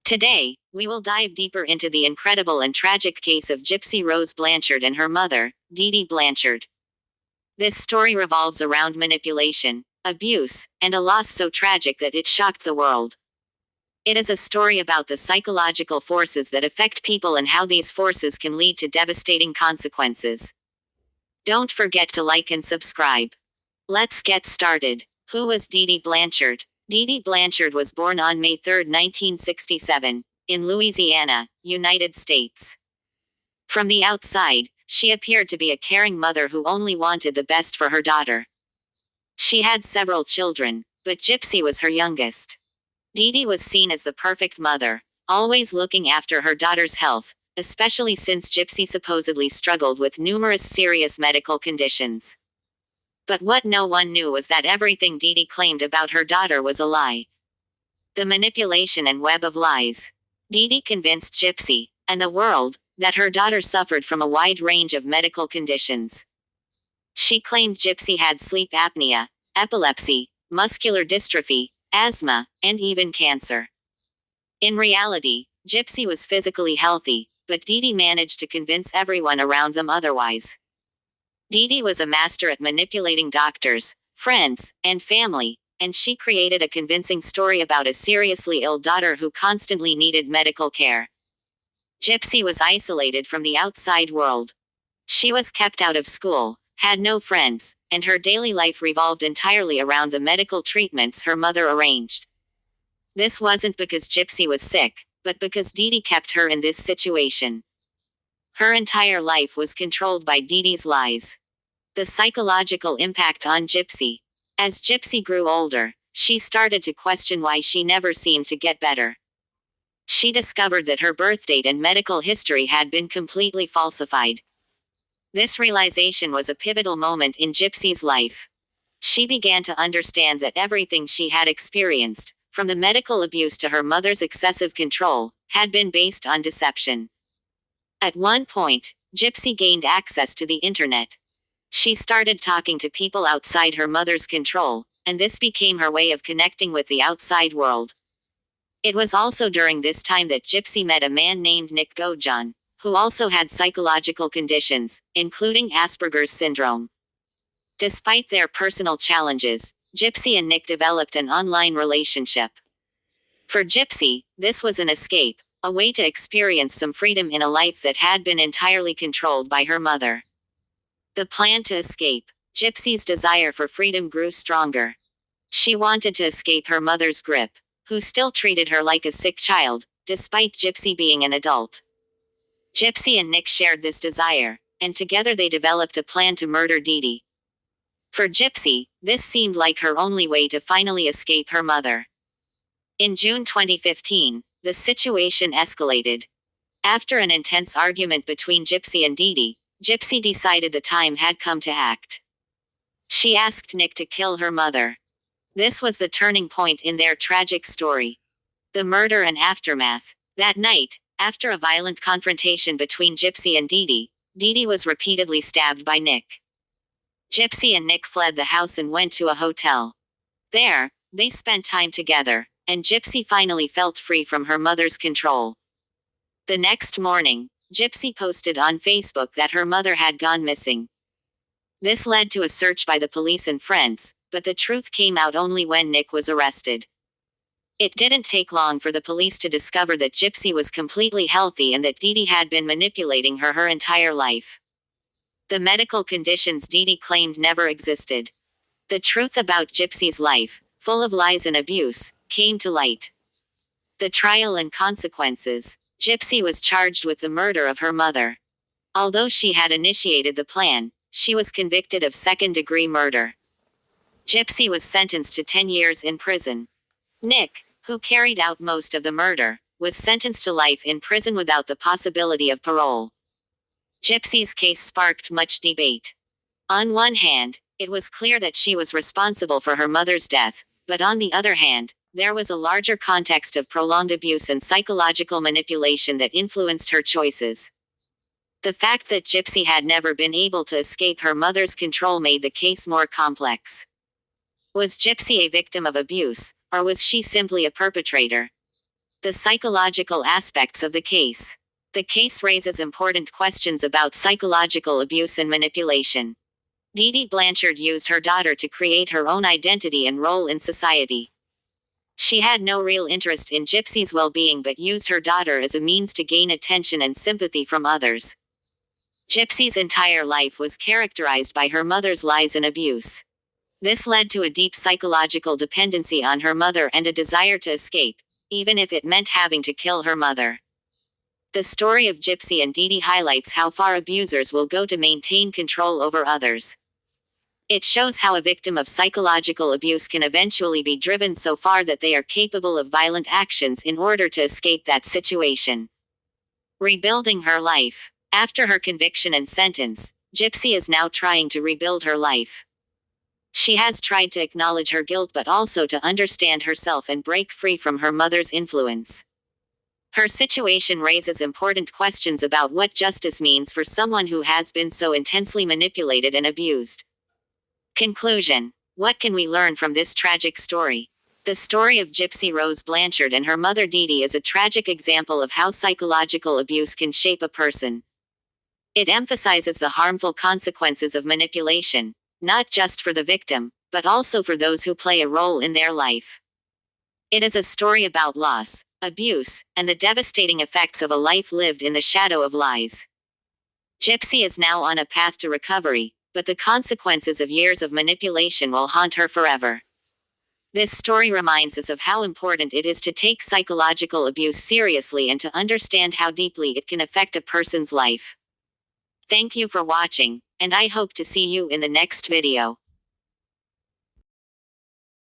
Today, we will dive deeper into the incredible and tragic case of Gypsy Rose Blanchard and her mother, Didi Blanchard. This story revolves around manipulation, abuse, and a loss so tragic that it shocked the world. It is a story about the psychological forces that affect people and how these forces can lead to devastating consequences. Don't forget to like and subscribe. Let's get started. Who was Didi Blanchard? Didi Blanchard was born on May 3, 1967, in Louisiana, United States. From the outside, she appeared to be a caring mother who only wanted the best for her daughter. She had several children, but Gypsy was her youngest. Didi was seen as the perfect mother, always looking after her daughter's health, especially since Gypsy supposedly struggled with numerous serious medical conditions. But what no one knew was that everything Didi claimed about her daughter was a lie. The manipulation and web of lies. Didi convinced Gypsy, and the world, that her daughter suffered from a wide range of medical conditions. She claimed Gypsy had sleep apnea, epilepsy, muscular dystrophy, asthma, and even cancer. In reality, Gypsy was physically healthy, but Didi managed to convince everyone around them otherwise. Didi was a master at manipulating doctors, friends, and family, and she created a convincing story about a seriously ill daughter who constantly needed medical care. Gypsy was isolated from the outside world. She was kept out of school, had no friends, and her daily life revolved entirely around the medical treatments her mother arranged. This wasn't because Gypsy was sick, but because Didi kept her in this situation. Her entire life was controlled by Didi's lies. The psychological impact on Gypsy. As Gypsy grew older, she started to question why she never seemed to get better. She discovered that her birth date and medical history had been completely falsified. This realization was a pivotal moment in Gypsy's life. She began to understand that everything she had experienced, from the medical abuse to her mother's excessive control, had been based on deception. At one point, Gypsy gained access to the internet. She started talking to people outside her mother's control, and this became her way of connecting with the outside world. It was also during this time that Gypsy met a man named Nick Gojan, who also had psychological conditions, including Asperger's syndrome. Despite their personal challenges, Gypsy and Nick developed an online relationship. For Gypsy, this was an escape, a way to experience some freedom in a life that had been entirely controlled by her mother. The plan to escape. Gypsy's desire for freedom grew stronger. She wanted to escape her mother's grip, who still treated her like a sick child, despite Gypsy being an adult. Gypsy and Nick shared this desire, and together they developed a plan to murder Didi. For Gypsy, this seemed like her only way to finally escape her mother. In June 2015, the situation escalated. After an intense argument between Gypsy and Didi, Gypsy decided the time had come to act. She asked Nick to kill her mother. This was the turning point in their tragic story. The murder and aftermath. That night, after a violent confrontation between Gypsy and Didi, Didi was repeatedly stabbed by Nick. Gypsy and Nick fled the house and went to a hotel. There, they spent time together, and Gypsy finally felt free from her mother's control. The next morning, Gypsy posted on Facebook that her mother had gone missing. This led to a search by the police and friends, but the truth came out only when Nick was arrested. It didn't take long for the police to discover that Gypsy was completely healthy and that Didi had been manipulating her entire life. The medical conditions Didi claimed never existed. The truth about Gypsy's life, full of lies and abuse, came to light. The trial and consequences. Gypsy was charged with the murder of her mother. Although she had initiated the plan, she was convicted of second-degree murder. Gypsy was sentenced to 10 years in prison. Nick, who carried out most of the murder, was sentenced to life in prison without the possibility of parole. Gypsy's case sparked much debate. On one hand, it was clear that she was responsible for her mother's death, but on the other hand, there was a larger context of prolonged abuse and psychological manipulation that influenced her choices. The fact that Gypsy had never been able to escape her mother's control made the case more complex. Was Gypsy a victim of abuse, or was she simply a perpetrator? The psychological aspects of the case. The case raises important questions about psychological abuse and manipulation. Didi Blanchard used her daughter to create her own identity and role in society. She had no real interest in Gypsy's well-being but used her daughter as a means to gain attention and sympathy from others. Gypsy's entire life was characterized by her mother's lies and abuse. This led to a deep psychological dependency on her mother and a desire to escape, even if it meant having to kill her mother. The story of Gypsy and Didi highlights how far abusers will go to maintain control over others. It shows how a victim of psychological abuse can eventually be driven so far that they are capable of violent actions in order to escape that situation. Rebuilding her life. After her conviction and sentence, Gypsy is now trying to rebuild her life. She has tried to acknowledge her guilt but also to understand herself and break free from her mother's influence. Her situation raises important questions about what justice means for someone who has been so intensely manipulated and abused. Conclusion. What can we learn from this tragic story? The story of Gypsy Rose Blanchard and her mother Didi is a tragic example of how psychological abuse can shape a person. It emphasizes the harmful consequences of manipulation, not just for the victim, but also for those who play a role in their life. It is a story about loss, abuse, and the devastating effects of a life lived in the shadow of lies. Gypsy is now on a path to recovery, but the consequences of years of manipulation will haunt her forever. This story reminds us of how important it is to take psychological abuse seriously and to understand how deeply it can affect a person's life. Thank you for watching, and I hope to see you in the next video.